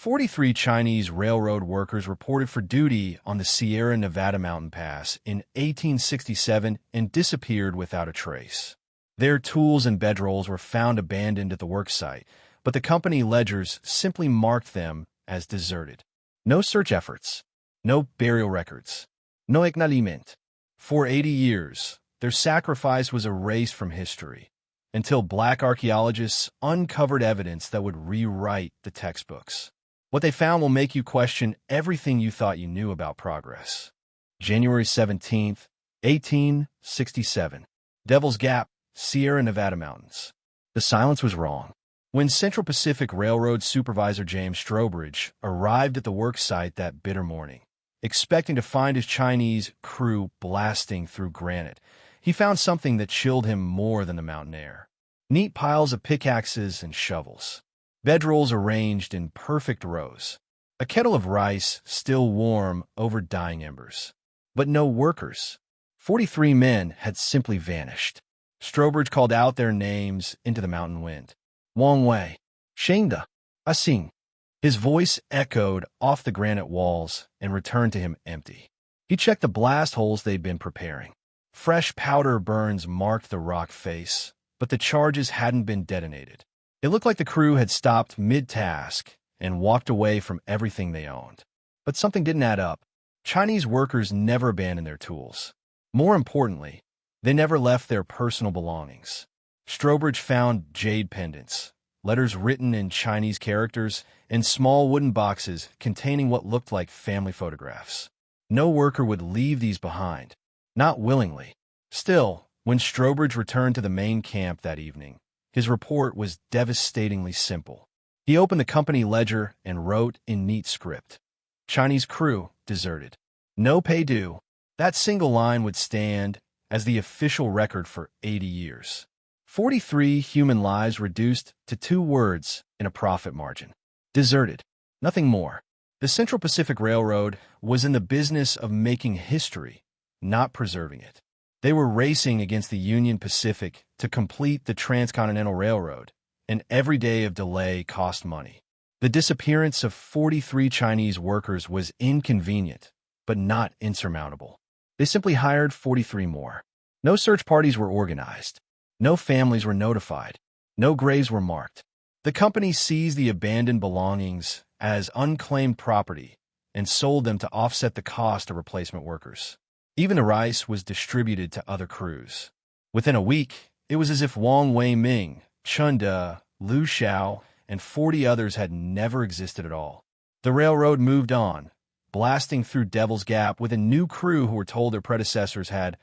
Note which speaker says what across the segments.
Speaker 1: 43 Chinese railroad workers reported for duty on the Sierra Nevada mountain pass in 1867 and disappeared without a trace. Their tools and bedrolls were found abandoned at the work site, but the company ledgers simply marked them as deserted. No search efforts, no burial records, no acknowledgement. For 80 years, their sacrifice was erased from history, until black archaeologists uncovered evidence that would rewrite the textbooks. What they found will make you question everything you thought you knew about progress. January 17, 1867. Devil's Gap, Sierra Nevada Mountains. The silence was wrong. When Central Pacific Railroad Supervisor James Strobridge arrived at the work site that bitter morning, expecting to find his Chinese crew blasting through granite, he found something that chilled him more than the mountain air. Neat piles of pickaxes and shovels. Bedrolls arranged in perfect rows. A kettle of rice still warm over dying embers. But no workers. 43 men had simply vanished. Strobridge called out their names into the mountain wind. Wang Wei, Shenda, Asing. His voice echoed off the granite walls and returned to him empty. He checked the blast holes they'd been preparing. Fresh powder burns marked the rock face, but the charges hadn't been detonated. It looked like the crew had stopped mid-task and walked away from everything they owned. But something didn't add up. Chinese workers never abandoned their tools. More importantly, they never left their personal belongings. Strobridge found jade pendants, letters written in Chinese characters, and small wooden boxes containing what looked like family photographs. No worker would leave these behind, not willingly. Still, when Strobridge returned to the main camp that evening, his report was devastatingly simple. He opened the company ledger and wrote in neat script, Chinese crew deserted. No pay due. That single line would stand as the official record for 80 years. 43 human lives reduced to 2 words in a profit margin. Deserted. Nothing more. The Central Pacific Railroad was in the business of making history, not preserving it. They were racing against the Union Pacific to complete the Transcontinental Railroad, and every day of delay cost money. The disappearance of 43 Chinese workers was inconvenient, but not insurmountable. They simply hired 43 more. No search parties were organized. No families were notified. No graves were marked. The company seized the abandoned belongings as unclaimed property and sold them to offset the cost of replacement workers. Even the rice was distributed to other crews. Within a week, it was as if Wang Wei-ming, Chun De, Liu Xiao, and 40 others had never existed at all. The railroad moved on, blasting through Devil's Gap with a new crew who were told their predecessors had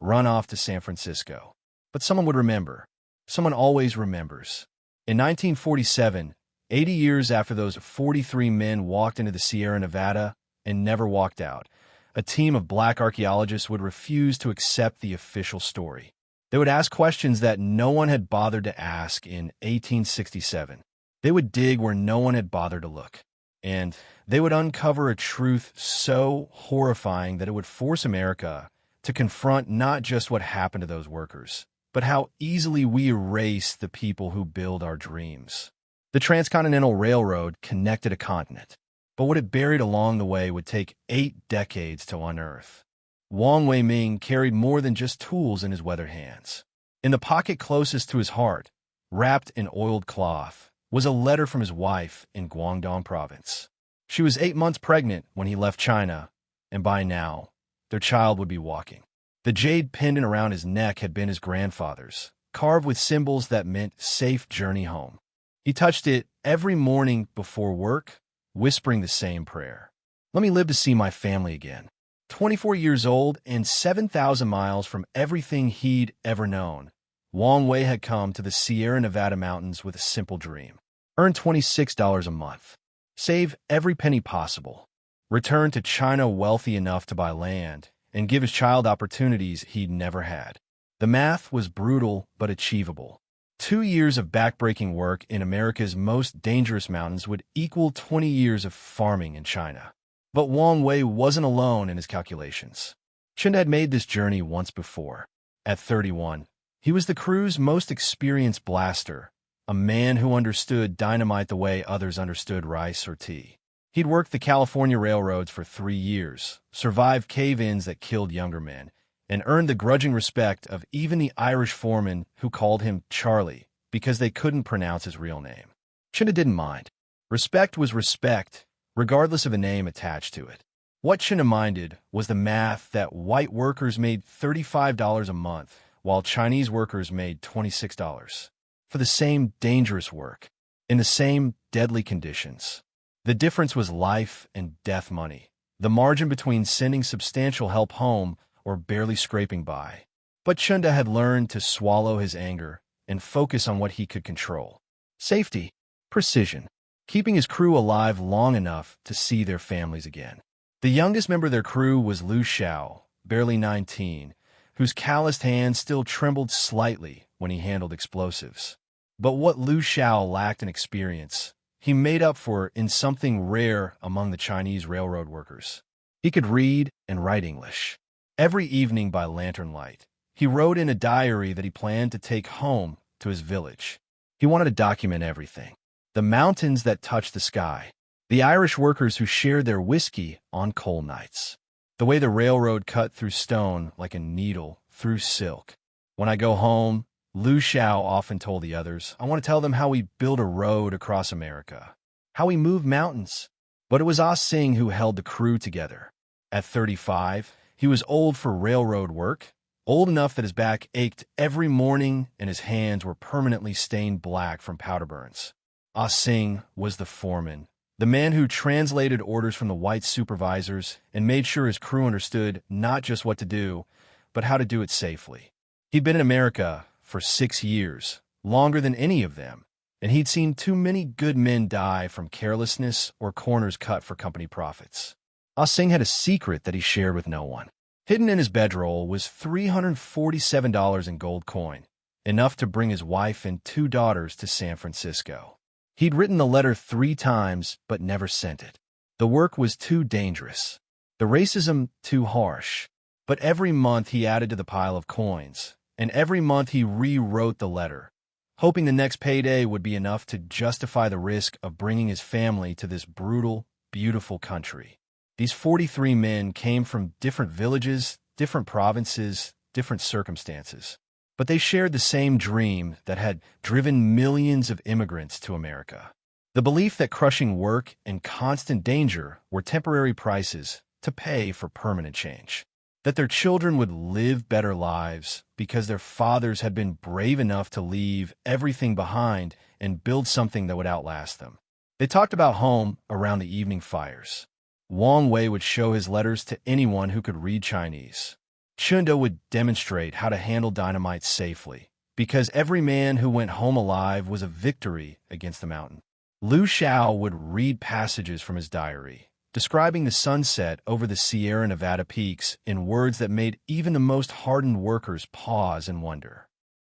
Speaker 1: run off to San Francisco. But someone would remember. Someone always remembers. In 1947, 80 years after those 43 men walked into the Sierra Nevada and never walked out, a team of black archaeologists would refuse to accept the official story. They would ask questions that no one had bothered to ask in 1867. They would dig where no one had bothered to look. And they would uncover a truth so horrifying that it would force America to confront not just what happened to those workers, but how easily we erase the people who build our dreams. The Transcontinental Railroad connected a continent, but what it buried along the way would take 8 decades to unearth. Wang Wei-ming carried more than just tools in his weathered hands. In the pocket closest to his heart, wrapped in oiled cloth, was a letter from his wife in Guangdong province. She was 8 months pregnant when he left China, and by now, their child would be walking. The jade pendant around his neck had been his grandfather's, carved with symbols that meant safe journey home. He touched it every morning before work, whispering the same prayer. Let me live to see my family again. 24 years old and 7,000 miles from everything he'd ever known, Wang Wei had come to the Sierra Nevada mountains with a simple dream. Earn $26 a month. Save every penny possible. Return to China wealthy enough to buy land and give his child opportunities he'd never had. The math was brutal but achievable. 2 years of backbreaking work in America's most dangerous mountains would equal 20 years of farming in China. But Wang Wei wasn't alone in his calculations. Chen had made this journey once before. At 31, he was the crew's most experienced blaster, a man who understood dynamite the way others understood rice or tea. He'd worked the California railroads for 3 years, survived cave-ins that killed younger men, and earned the grudging respect of even the Irish foremen who called him Charlie because they couldn't pronounce his real name. Chunda didn't mind. Respect was respect, regardless of a name attached to it. What Chunda minded was the math that white workers made $35 a month, while Chinese workers made $26 for the same dangerous work, in the same deadly conditions. The difference was life and death money, the margin between sending substantial help home or barely scraping by. But Chunda had learned to swallow his anger and focus on what he could control. Safety, precision, keeping his crew alive long enough to see their families again. The youngest member of their crew was Lu Xiao, barely 19, whose calloused hands still trembled slightly when he handled explosives. But what Lu Xiao lacked in experience, he made up for in something rare among the Chinese railroad workers. He could read and write English. Every evening by lantern light, he wrote in a diary that he planned to take home to his village. He wanted to document everything. The mountains that touched the sky, the Irish workers who shared their whiskey on cold nights, the way the railroad cut through stone like a needle through silk. When I go home, Lu Xiao often told the others, I want to tell them how we built a road across America, how we moved mountains. But it was Ah Sing who held the crew together. At 35, he was old for railroad work, old enough that his back ached every morning and his hands were permanently stained black from powder burns. Ah Sing was the foreman, the man who translated orders from the white supervisors and made sure his crew understood not just what to do, but how to do it safely. He'd been in America for 6 years, longer than any of them, and he'd seen too many good men die from carelessness or corners cut for company profits. Ah Sing had a secret that he shared with no one. Hidden in his bedroll was $347 in gold coin, enough to bring his wife and 2 daughters to San Francisco. He'd written the letter 3 times, but never sent it. The work was too dangerous, the racism too harsh. But every month he added to the pile of coins, and every month he rewrote the letter, hoping the next payday would be enough to justify the risk of bringing his family to this brutal, beautiful country. These 43 men came from different villages, different provinces, different circumstances. But they shared the same dream that had driven millions of immigrants to America. The belief that crushing work and constant danger were temporary prices to pay for permanent change. That their children would live better lives because their fathers had been brave enough to leave everything behind and build something that would outlast them. They talked about home around the evening fires. Wang Wei would show his letters to anyone who could read Chinese. Chunda would demonstrate how to handle dynamite safely, because every man who went home alive was a victory against the mountain. Lu Xiao would read passages from his diary, describing the sunset over the Sierra Nevada peaks in words that made even the most hardened workers pause and wonder.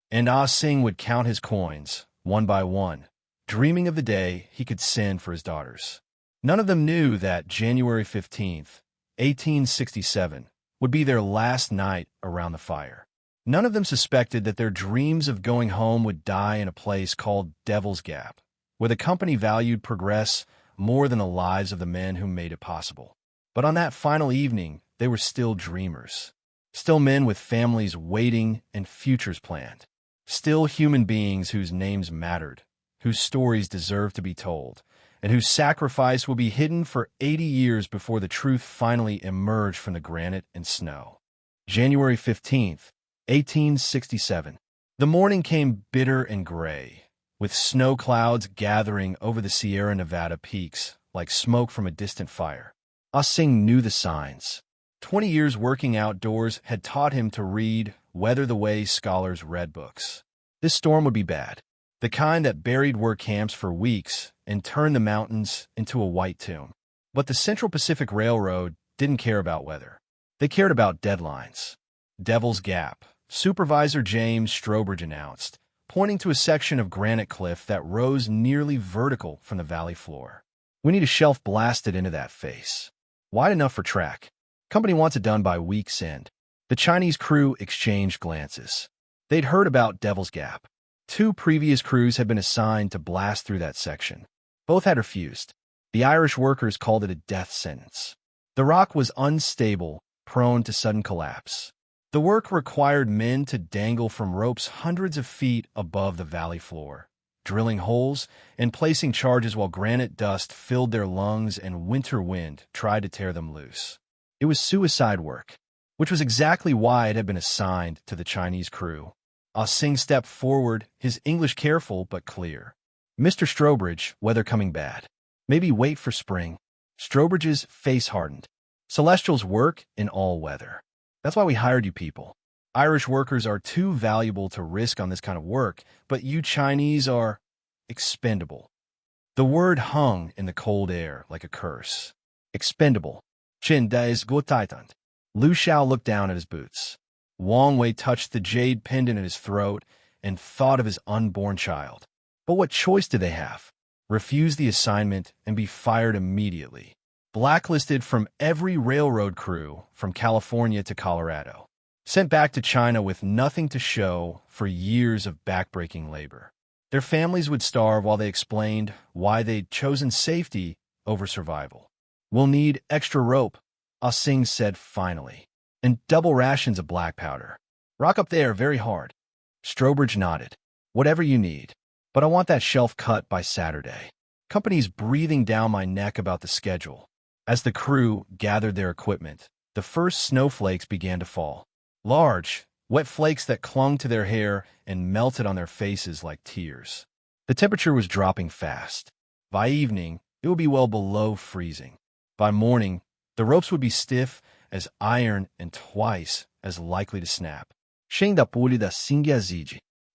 Speaker 1: And Ah Sing would count his coins, one by one, dreaming of the day he could send for his daughters. None of them knew that January 15th, 1867, would be their last night around the fire. None of them suspected that their dreams of going home would die in a place called Devil's Gap, where the company valued progress more than the lives of the men who made it possible. But on that final evening, they were still dreamers. Still men with families waiting and futures planned. Still human beings whose names mattered, whose stories deserved to be told, and whose sacrifice will be hidden for 80 years before the truth finally emerged from the granite and snow. January 15th, 1867. The morning came bitter and gray, with snow clouds gathering over the Sierra Nevada peaks like smoke from a distant fire. Ah Sing knew the signs. 20 years working outdoors had taught him to read, weather the way scholars read books. This storm would be bad, the kind that buried work camps for weeks and turned the mountains into a white tomb. But the Central Pacific Railroad didn't care about weather. They cared about deadlines. Devil's Gap, Supervisor James Strobridge announced, pointing to a section of granite cliff that rose nearly vertical from the valley floor. We need a shelf blasted into that face, wide enough for track. Company wants it done by week's end. The Chinese crew exchanged glances. They'd heard about Devil's Gap. 2 previous crews had been assigned to blast through that section. Both had refused. The Irish workers called it a death sentence. The rock was unstable, prone to sudden collapse. The work required men to dangle from ropes hundreds of feet above the valley floor, drilling holes and placing charges while granite dust filled their lungs and winter wind tried to tear them loose. It was suicide work, which was exactly why it had been assigned to the Chinese crew. Ah Sing stepped forward, his English careful but clear. "Mr. Strobridge, weather coming bad. Maybe wait for spring." Strobridge's face hardened. "Celestials work in all weather. That's why we hired you people. Irish workers are too valuable to risk on this kind of work, but you Chinese are expendable." The word hung in the cold air like a curse. Expendable. Chin da is gotaitant. Lu Xiao looked down at his boots. Wang Wei touched the jade pendant at his throat and thought of his unborn child. But what choice did they have? Refuse the assignment and be fired immediately. Blacklisted from every railroad crew from California to Colorado. Sent back to China with nothing to show for years of backbreaking labor. Their families would starve while they explained why they'd chosen safety over survival. "We'll need extra rope," Ah Sing said finally, "and double rations of black powder. Rock up there very hard." Strobridge nodded. "Whatever you need. But I want that shelf cut by Saturday." Company's breathing down my neck about the schedule. As the crew gathered their equipment, the first snowflakes began to fall. Large, wet flakes that clung to their hair and melted on their faces like tears. The temperature was dropping fast. By evening, it would be well below freezing. By morning, the ropes would be stiff as iron and twice as likely to snap.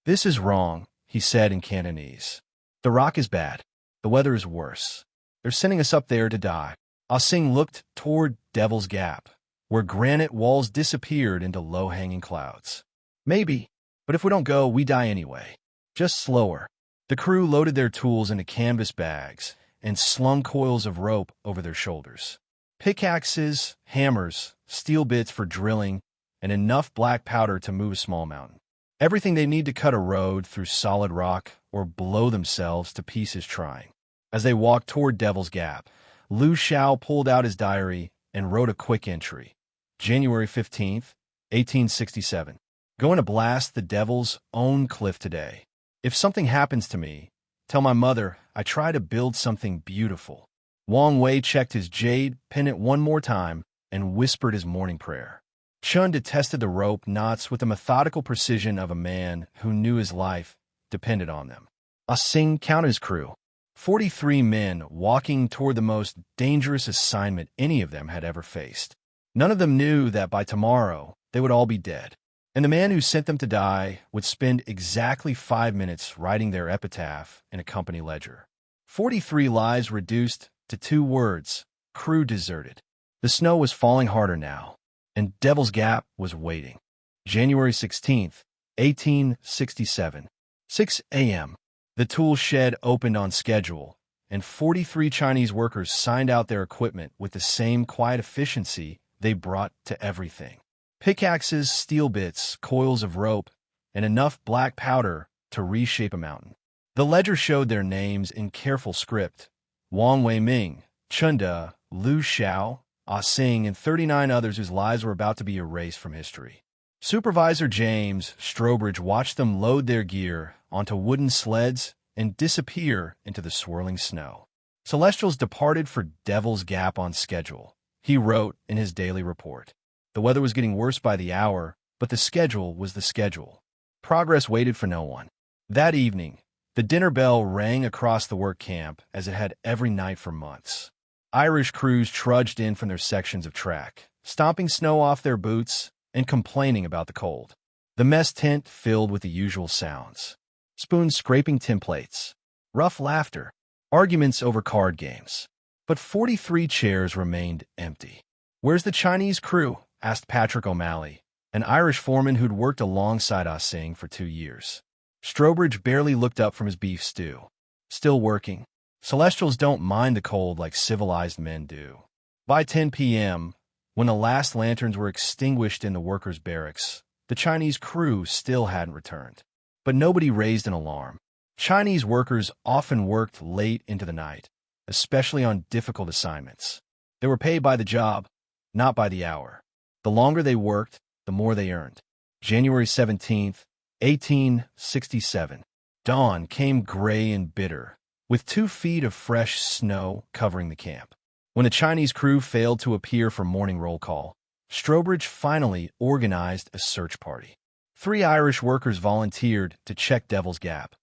Speaker 1: "This is wrong," he said in Cantonese. "The rock is bad. The weather is worse. They're sending us up there to die." Ah Sing looked toward Devil's Gap, where granite walls disappeared into low-hanging clouds. "Maybe, but if we don't go, we die anyway. Just slower." The crew loaded their tools into canvas bags and slung coils of rope over their shoulders. Pickaxes, hammers, steel bits for drilling, and enough black powder to move a small mountain. Everything they need to cut a road through solid rock or blow themselves to pieces trying. As they walked toward Devil's Gap, Lu Xiao pulled out his diary and wrote a quick entry. January 15th, 1867. "Going to blast the Devil's own cliff today. If something happens to me, tell my mother I try to build something beautiful." Wang Wei checked his jade pendant one more time and whispered his morning prayer. Chun detested the rope knots with the methodical precision of a man who knew his life depended on them. Ah Sing counted his crew. 43 men walking toward the most dangerous assignment any of them had ever faced. None of them knew that by tomorrow they would all be dead, and the man who sent them to die would spend exactly 5 minutes writing their epitaph in a company ledger. 43 lives reduced to 2 words: crew deserted. The snow was falling harder now, and Devil's Gap was waiting. January 16th, 1867. 6 a.m. The tool shed opened on schedule, and 43 Chinese workers signed out their equipment with the same quiet efficiency they brought to everything. Pickaxes, steel bits, coils of rope, and enough black powder to reshape a mountain. The ledger showed their names in careful script: Wang Wei-ming, Chunda, Lu Xiao, Ah Sing, and 39 others whose lives were about to be erased from history. Supervisor James Strobridge watched them load their gear onto wooden sleds and disappear into the swirling snow. Celestials departed for Devil's Gap on schedule, he wrote in his daily report. The weather was getting worse by the hour, but the schedule was the schedule. Progress waited for no one. That evening, the dinner bell rang across the work camp as it had every night for months. Irish crews trudged in from their sections of track, stomping snow off their boots and complaining about the cold. The mess tent filled with the usual sounds: spoons scraping tin plates, rough laughter, arguments over card games. But 43 chairs remained empty. "Where's the Chinese crew?" asked Patrick O'Malley, an Irish foreman who'd worked alongside Ah Sing for 2 years. Strobridge barely looked up from his beef stew. "Still working. Celestials don't mind the cold like civilized men do." By 10 p.m., when the last lanterns were extinguished in the workers' barracks, the Chinese crew still hadn't returned. but nobody raised an alarm. Chinese workers often worked late into the night, especially on difficult assignments. They were paid by the job, not by the hour. The longer they worked, the more they earned. January 17th, 1867. Dawn came gray and bitter, with 2 feet of fresh snow covering the camp. When the Chinese crew failed to appear for morning roll call, Strobridge finally organized a search party. 3 Irish workers volunteered to check Devil's Gap,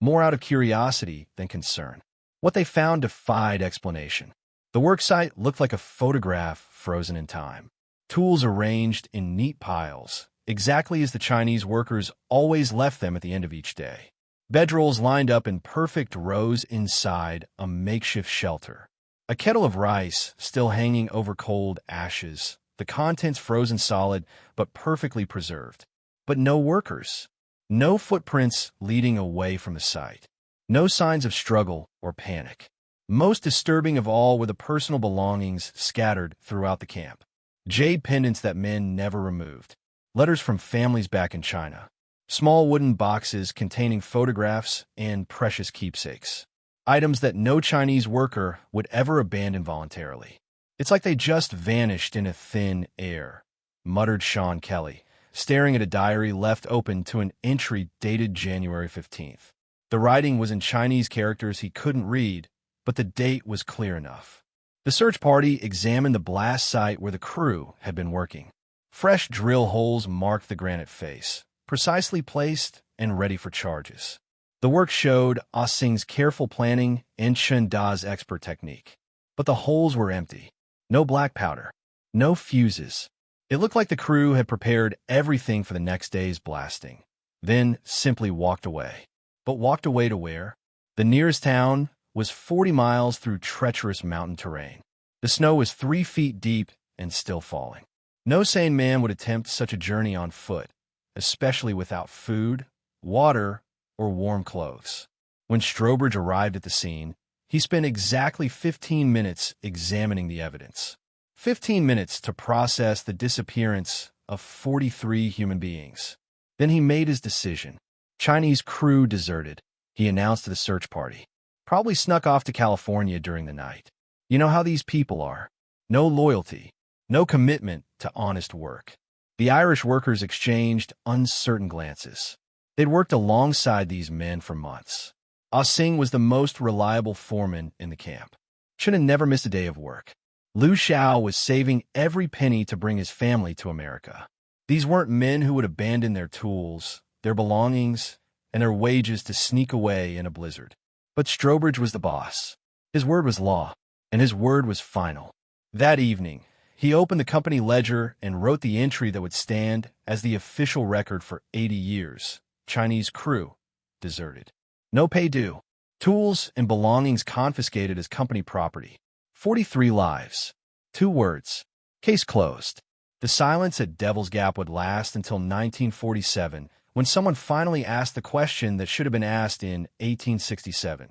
Speaker 1: more out of curiosity than concern. What they found defied explanation. The worksite looked like a photograph frozen in time. Tools arranged in neat piles, exactly as the Chinese workers always left them at the end of each day. Bedrolls lined up in perfect rows inside a makeshift shelter. A kettle of rice still hanging over cold ashes, the contents frozen solid but perfectly preserved. But no workers. No footprints leading away from the site. No signs of struggle or panic. Most disturbing of all were the personal belongings scattered throughout the camp. Jade pendants that men never removed. Letters from families back in China. Small wooden boxes containing photographs and precious keepsakes. Items that no Chinese worker would ever abandon voluntarily. It's like they just vanished in a thin air, muttered Sean Kelly, staring at a diary left open to an entry dated January 15th. The writing was in Chinese characters he couldn't read, but the date was clear enough. The search party examined the blast site where the crew had been working. Fresh drill holes marked the granite face, precisely placed and ready for charges. The work showed Ah Sing's careful planning and Chen Da's expert technique. But the holes were empty. No black powder. No fuses. It looked like the crew had prepared everything for the next day's blasting, then simply walked away. But walked away to where? The nearest town was 40 miles through treacherous mountain terrain. The snow was 3 feet deep and still falling. No sane man would attempt such a journey on foot, especially without food, water, or warm clothes. When Strobridge arrived at the scene, he spent exactly 15 minutes examining the evidence. 15 minutes to process the disappearance of 43 human beings. Then he made his decision. Chinese crew deserted, he announced to the search party. Probably snuck off to California during the night. You know how these people are. No loyalty, no commitment to honest work. The Irish workers exchanged uncertain glances. They'd worked alongside these men for months. Ah Sing was the most reliable foreman in the camp. Should have never missed a day of work. Liu Xiao was saving every penny to bring his family to America. These weren't men who would abandon their tools, their belongings, and their wages to sneak away in a blizzard. But Strobridge was the boss. His word was law, and his word was final. That evening, he opened the company ledger and wrote the entry that would stand as the official record for 80 years. Chinese crew deserted. No pay due. Tools and belongings confiscated as company property. 43 lives. 2 words. Case closed. The silence at Devil's Gap would last until 1947, when someone finally asked the question that should have been asked in 1867.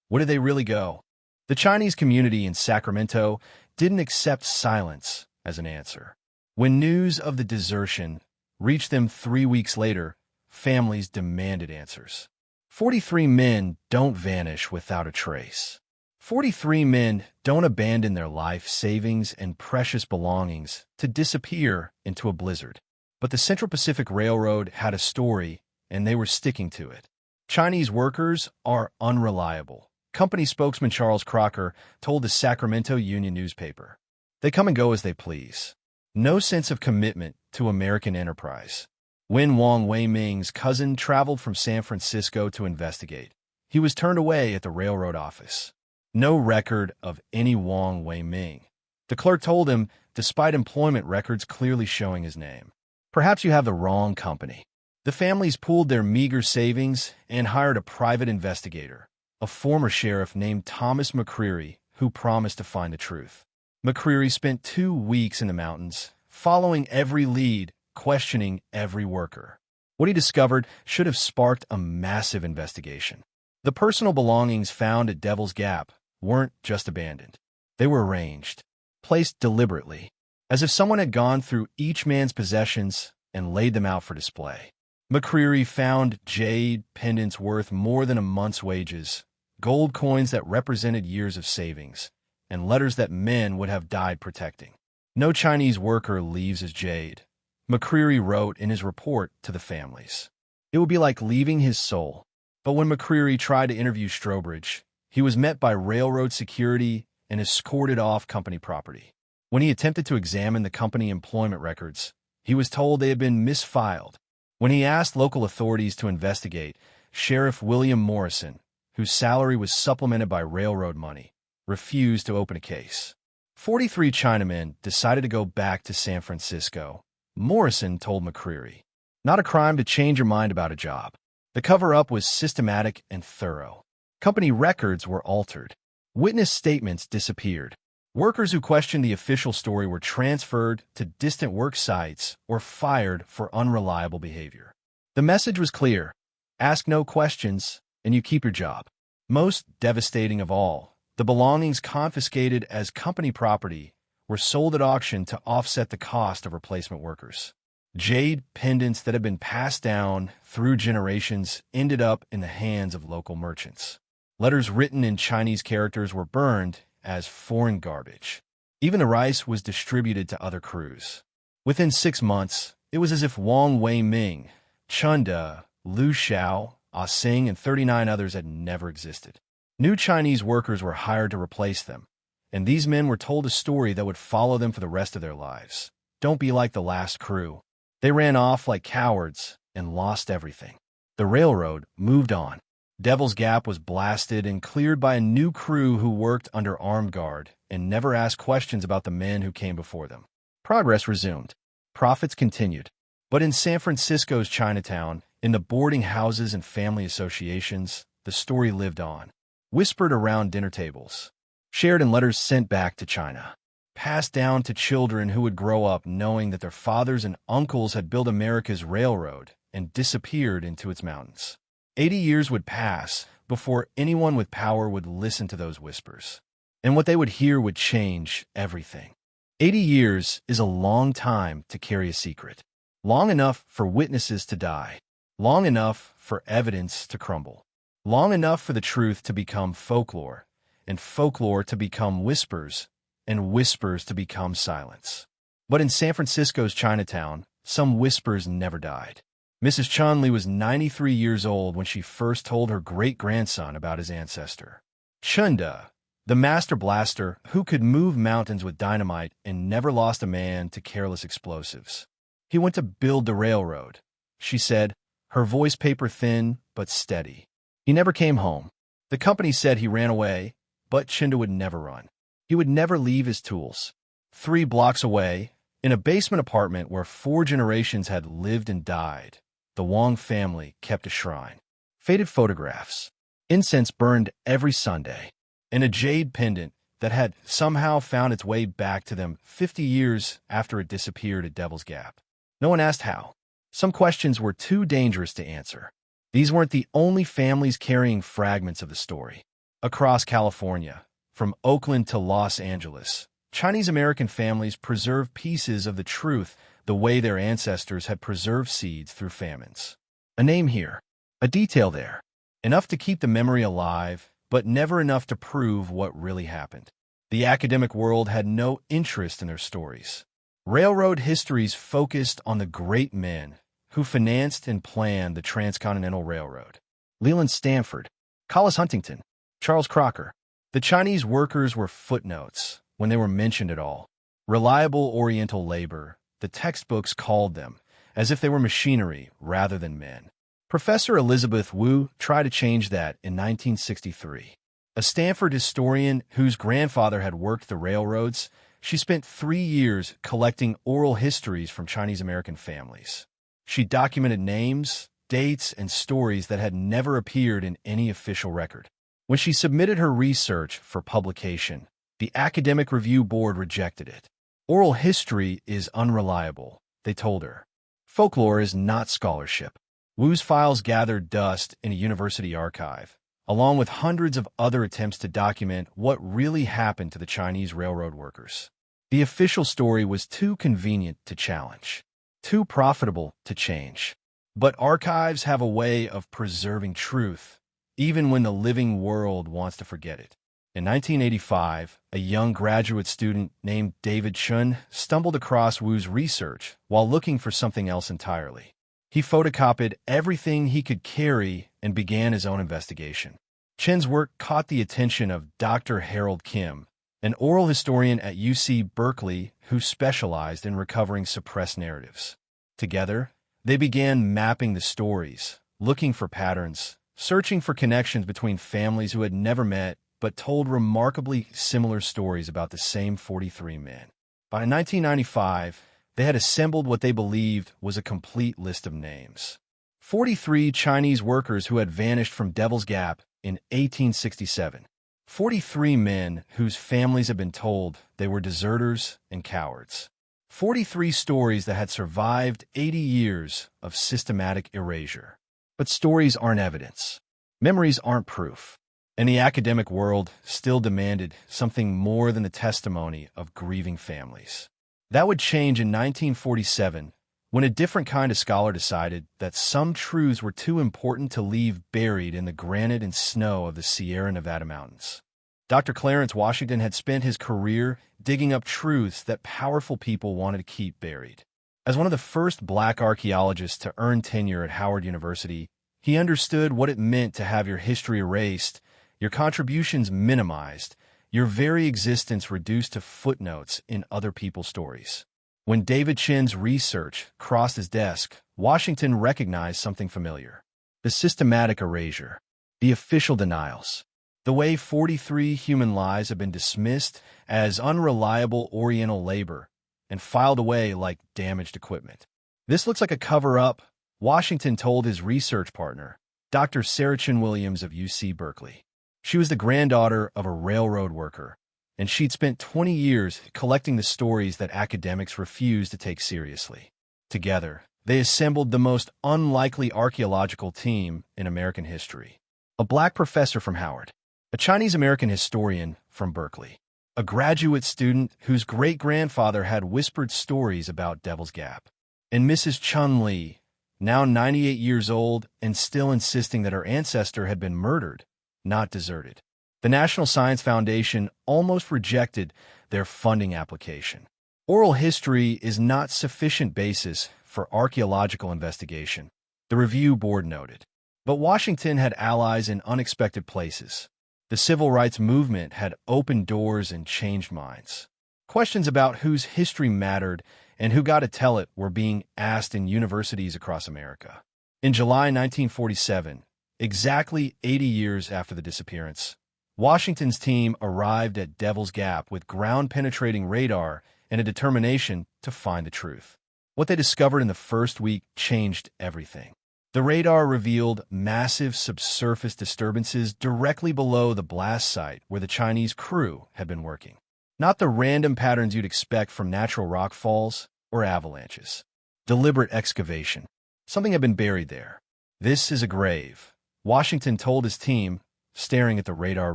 Speaker 1: Where did they really go? The Chinese community in Sacramento didn't accept silence as an answer. When news of the desertion reached them 3 weeks later, families demanded answers. 43 men don't vanish without a trace. 43 men don't abandon their life savings and precious belongings to disappear into a blizzard. But the Central Pacific Railroad had a story, and they were sticking to it. Chinese workers are unreliable, company spokesman Charles Crocker told the Sacramento Union newspaper. They come and go as they please. No sense of commitment to American enterprise. When Wang Wei-ming's cousin traveled from San Francisco to investigate, he was turned away at the railroad office. No record of any Wang Wei-ming. The clerk told him, despite employment records clearly showing his name. Perhaps you have the wrong company. The families pooled their meager savings and hired a private investigator, a former sheriff named Thomas McCreary, who promised to find the truth. McCreary spent 2 weeks in the mountains, following every lead, questioning every worker. What he discovered should have sparked a massive investigation. The personal belongings found at Devil's Gap weren't just abandoned. They were arranged, placed deliberately, as if someone had gone through each man's possessions and laid them out for display. McCreary found jade pendants worth more than a month's wages, gold coins that represented years of savings, and letters that men would have died protecting. No Chinese worker leaves his jade, McCreary wrote in his report to the families. It would be like leaving his soul. But when McCreary tried to interview Strobridge, he was met by railroad security and escorted off company property. When he attempted to examine the company employment records, he was told they had been misfiled. When he asked local authorities to investigate, Sheriff William Morrison, whose salary was supplemented by railroad money, refused to open a case. 43 Chinamen decided to go back to San Francisco. Morrison told McCreary, "Not a crime to change your mind about a job." The cover-up was systematic and thorough. Company records were altered. Witness statements disappeared. Workers who questioned the official story were transferred to distant work sites or fired for unreliable behavior. The message was clear: ask no questions, and you keep your job. Most devastating of all, the belongings confiscated as company property were sold at auction to offset the cost of replacement workers. Jade pendants that had been passed down through generations ended up in the hands of local merchants. Letters written in Chinese characters were burned as foreign garbage. Even the rice was distributed to other crews. Within 6 months, it was as if Wang Wei-ming, Chunda, Liu Xiao, Ah Sing, and 39 others had never existed. New Chinese workers were hired to replace them, and these men were told a story that would follow them for the rest of their lives. Don't be like the last crew. They ran off like cowards and lost everything. The railroad moved on. Devil's Gap was blasted and cleared by a new crew who worked under armed guard and never asked questions about the men who came before them. Progress resumed. Profits continued. But in San Francisco's Chinatown, in the boarding houses and family associations, the story lived on. Whispered around dinner tables. Shared in letters sent back to China. Passed down to children who would grow up knowing that their fathers and uncles had built America's railroad and disappeared into its mountains. 80 years would pass before anyone with power would listen to those whispers. And what they would hear would change everything. 80 years is a long time to carry a secret. Long enough for witnesses to die. Long enough for evidence to crumble. Long enough for the truth to become folklore, and folklore to become whispers, and whispers to become silence. But in San Francisco's Chinatown, some whispers never died. Mrs. Chunli was 93 years old when she first told her great-grandson about his ancestor. Chunda, the master blaster who could move mountains with dynamite and never lost a man to careless explosives. He went to build the railroad, she said, her voice paper-thin but steady. He never came home. The company said he ran away, but Chunda would never run. He would never leave his tools. 3 blocks away, in a basement apartment where 4 generations had lived and died, the Wang family kept a shrine. Faded photographs, incense burned every Sunday, and a jade pendant that had somehow found its way back to them 50 years after it disappeared at Devil's Gap. No one asked how. Some questions were too dangerous to answer. These weren't the only families carrying fragments of the story. Across California, from Oakland to Los Angeles, Chinese-American families preserve pieces of the truth the way their ancestors had preserved seeds through famines. A name here, a detail there, enough to keep the memory alive, but never enough to prove what really happened. The academic world had no interest in their stories. Railroad histories focused on the great men who financed and planned the Transcontinental Railroad. Leland Stanford, Collis Huntington, Charles Crocker. The Chinese workers were footnotes when they were mentioned at all. Reliable Oriental labor, the textbooks called them, as if they were machinery rather than men. Professor Elizabeth Wu tried to change that in 1963. A Stanford historian whose grandfather had worked the railroads, she spent 3 years collecting oral histories from Chinese-American families. She documented names, dates, and stories that had never appeared in any official record. When she submitted her research for publication, the Academic Review Board rejected it. Oral history is unreliable, they told her. Folklore is not scholarship. Wu's files gathered dust in a university archive, along with hundreds of other attempts to document what really happened to the Chinese railroad workers. The official story was too convenient to challenge, too profitable to change. But archives have a way of preserving truth, even when the living world wants to forget it. In 1985, a young graduate student named David Chun stumbled across Wu's research while looking for something else entirely. He photocopied everything he could carry and began his own investigation. Chen's work caught the attention of Dr. Harold Kim, an oral historian at UC Berkeley who specialized in recovering suppressed narratives. Together, they began mapping the stories, looking for patterns, searching for connections between families who had never met but told remarkably similar stories about the same 43 men. By 1995, they had assembled what they believed was a complete list of names. 43 Chinese workers who had vanished from Devil's Gap in 1867. 43 men whose families had been told they were deserters and cowards. 43 stories that had survived 80 years of systematic erasure. But stories aren't evidence. Memories aren't proof. And the academic world still demanded something more than the testimony of grieving families. That would change in 1947 when a different kind of scholar decided that some truths were too important to leave buried in the granite and snow of the Sierra Nevada mountains. Dr. Clarence Washington had spent his career digging up truths that powerful people wanted to keep buried. As one of the first black archaeologists to earn tenure at Howard University, he understood what it meant to have your history erased, your contributions minimized, your very existence reduced to footnotes in other people's stories. When David Chen's research crossed his desk, Washington recognized something familiar. The systematic erasure, the official denials, the way 43 human lives have been dismissed as unreliable Oriental labor and filed away like damaged equipment. This looks like a cover-up, Washington told his research partner, Dr. Sarah Chin Williams of UC Berkeley. She was the granddaughter of a railroad worker, and she'd spent 20 years collecting the stories that academics refused to take seriously. Together, they assembled the most unlikely archaeological team in American history. A black professor from Howard, a Chinese-American historian from Berkeley, a graduate student whose great-grandfather had whispered stories about Devil's Gap, and Mrs. Chun Li, now 98 years old and still insisting that her ancestor had been murdered, not deserted. The National Science Foundation almost rejected their funding application. Oral history is not sufficient basis for archaeological investigation, the review board noted. But Washington had allies in unexpected places. The civil rights movement had opened doors and changed minds. Questions about whose history mattered and who got to tell it were being asked in universities across America. In July 1947, exactly 80 years after the disappearance, Washington's team arrived at Devil's Gap with ground-penetrating radar and a determination to find the truth. What they discovered in the first week changed everything. The radar revealed massive subsurface disturbances directly below the blast site where the Chinese crew had been working. Not the random patterns you'd expect from natural rock falls or avalanches. Deliberate excavation. Something had been buried there. This is a grave, Washington told his team, staring at the radar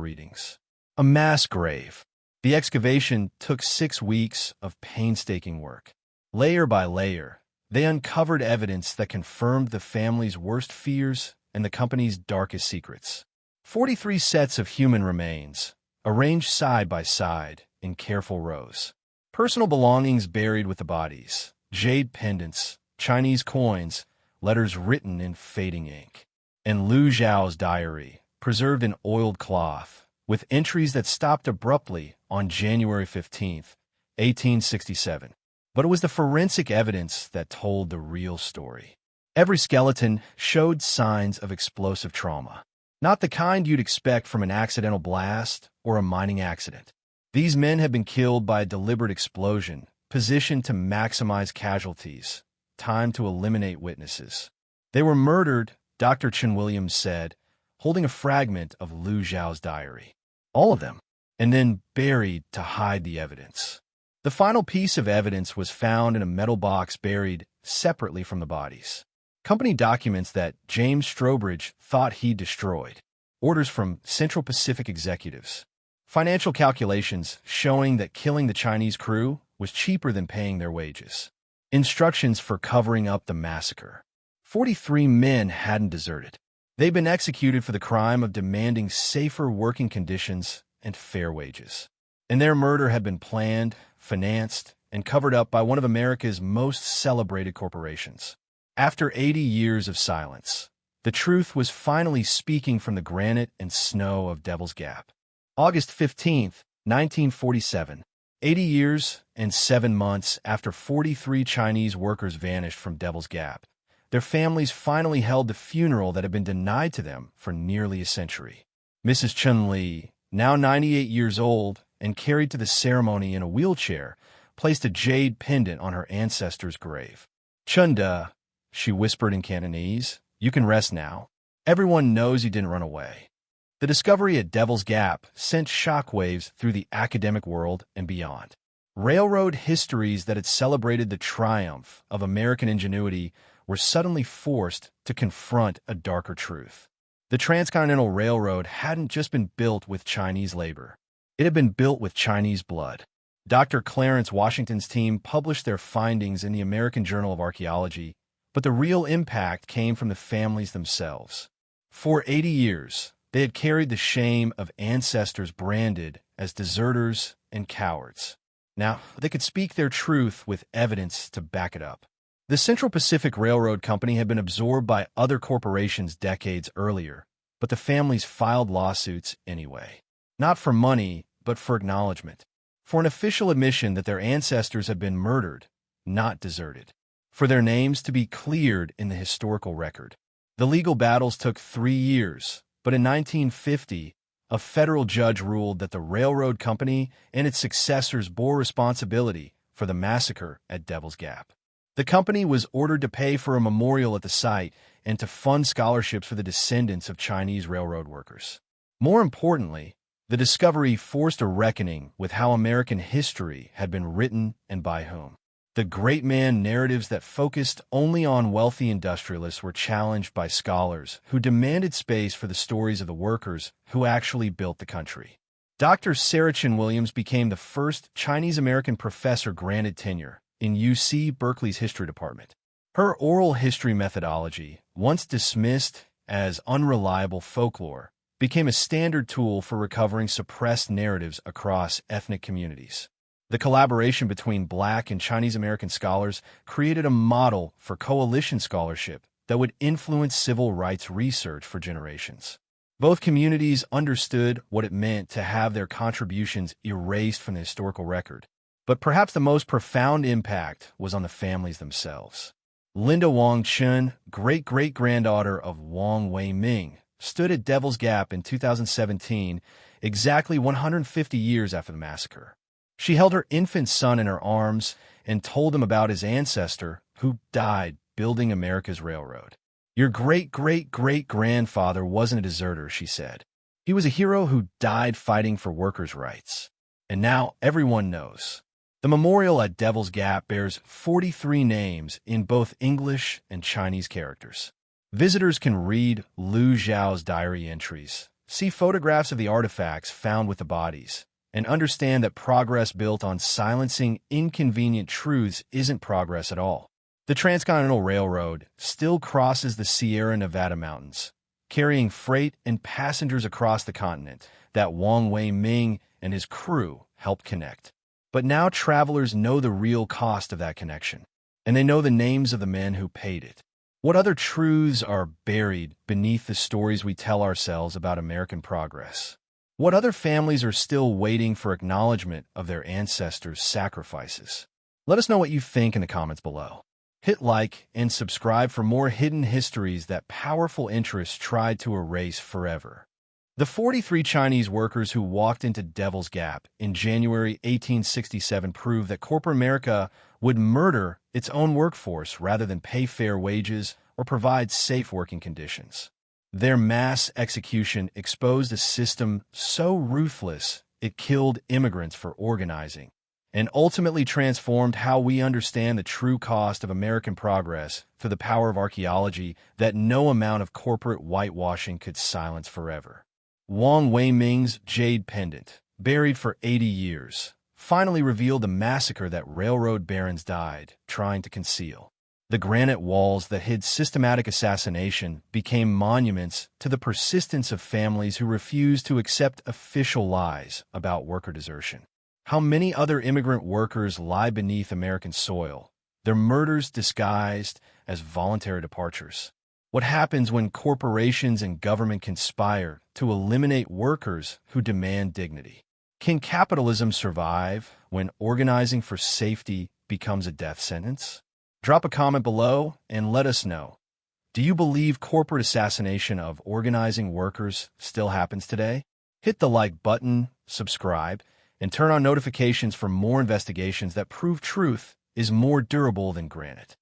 Speaker 1: readings. A mass grave. The excavation took 6 weeks of painstaking work. Layer by layer, they uncovered evidence that confirmed the family's worst fears and the company's darkest secrets. 43 sets of human remains, arranged side by side in careful rows. Personal belongings buried with the bodies, jade pendants, Chinese coins, letters written in fading ink, and Lu Zhao's diary, preserved in oiled cloth, with entries that stopped abruptly on January 15, 1867. But it was the forensic evidence that told the real story. Every skeleton showed signs of explosive trauma, not the kind you'd expect from an accidental blast or a mining accident. These men had been killed by a deliberate explosion, positioned to maximize casualties, timed to eliminate witnesses. They were murdered, Dr. Chin Williams said, holding a fragment of Lu Zhao's diary. All of them, and then buried to hide the evidence. The final piece of evidence was found in a metal box buried separately from the bodies. Company documents that James Strobridge thought he destroyed. Orders from Central Pacific executives. Financial calculations showing that killing the Chinese crew was cheaper than paying their wages. Instructions for covering up the massacre. 43 men hadn't deserted. They'd been executed for the crime of demanding safer working conditions and fair wages. And their murder had been planned, financed, and covered up by one of America's most celebrated corporations. After 80 years of silence, the truth was finally speaking from the granite and snow of Devil's Gap. August 15, 1947, 80 years and 7 months after 43 Chinese workers vanished from Devil's Gap, their families finally held the funeral that had been denied to them for nearly a century. Mrs. Chun Li, now 98 years old and carried to the ceremony in a wheelchair, placed a jade pendant on her ancestor's grave. "Chunda," she whispered in Cantonese, "you can rest now. Everyone knows you didn't run away." The discovery at Devil's Gap sent shockwaves through the academic world and beyond. Railroad histories that had celebrated the triumph of American ingenuity were suddenly forced to confront a darker truth. The Transcontinental Railroad hadn't just been built with Chinese labor. It had been built with Chinese blood. Dr. Clarence Washington's team published their findings in the American Journal of Archaeology, but the real impact came from the families themselves. For 80 years, they had carried the shame of ancestors branded as deserters and cowards. Now, they could speak their truth with evidence to back it up. The Central Pacific Railroad Company had been absorbed by other corporations decades earlier, but the families filed lawsuits anyway. Not for money, but for acknowledgement. For an official admission that their ancestors had been murdered, not deserted. For their names to be cleared in the historical record. The legal battles took 3 years, but in 1950, a federal judge ruled that the railroad company and its successors bore responsibility for the massacre at Devil's Gap. The company was ordered to pay for a memorial at the site and to fund scholarships for the descendants of Chinese railroad workers. More importantly, the discovery forced a reckoning with how American history had been written and by whom. The great man narratives that focused only on wealthy industrialists were challenged by scholars who demanded space for the stories of the workers who actually built the country. Dr. Sarah Chin Williams became the first Chinese-American professor granted tenure in UC Berkeley's history department. Her oral history methodology, once dismissed as unreliable folklore, became a standard tool for recovering suppressed narratives across ethnic communities. The collaboration between Black and Chinese-American scholars created a model for coalition scholarship that would influence civil rights research for generations. Both communities understood what it meant to have their contributions erased from the historical record. But perhaps the most profound impact was on the families themselves. Linda Wong Chun, great-great-granddaughter of Wong Wei Ming, stood at Devil's Gap in 2017, exactly 150 years after the massacre. She held her infant son in her arms and told him about his ancestor who died building America's railroad. "Your great-great-great-grandfather wasn't a deserter," she said. "He was a hero who died fighting for workers' rights." And now everyone knows. The memorial at Devil's Gap bears 43 names in both English and Chinese characters. Visitors can read Liu Zhao's diary entries, see photographs of the artifacts found with the bodies, and understand that progress built on silencing inconvenient truths isn't progress at all. The Transcontinental Railroad still crosses the Sierra Nevada mountains, carrying freight and passengers across the continent that Wong Wei Ming and his crew helped connect. But now travelers know the real cost of that connection, and they know the names of the men who paid it. What other truths are buried beneath the stories we tell ourselves about American progress? What other families are still waiting for acknowledgement of their ancestors' sacrifices? Let us know what you think in the comments below. Hit like and subscribe for more hidden histories that powerful interests tried to erase forever. The 43 Chinese workers who walked into Devil's Gap in January 1867 proved that corporate America would murder its own workforce rather than pay fair wages or provide safe working conditions. Their mass execution exposed a system so ruthless it killed immigrants for organizing, and ultimately transformed how we understand the true cost of American progress through the power of archaeology that no amount of corporate whitewashing could silence forever. Wong Wei Ming's jade pendant, buried for 80 years, finally revealed the massacre that railroad barons died trying to conceal. The granite walls that hid systematic assassination became monuments to the persistence of families who refused to accept official lies about worker desertion. How many other immigrant workers lie beneath American soil, their murders disguised as voluntary departures? What happens when corporations and government conspire to eliminate workers who demand dignity? Can capitalism survive when organizing for safety becomes a death sentence? Drop a comment below and let us know. Do you believe corporate assassination of organizing workers still happens today? Hit the like button, subscribe, and turn on notifications for more investigations that prove truth is more durable than granite.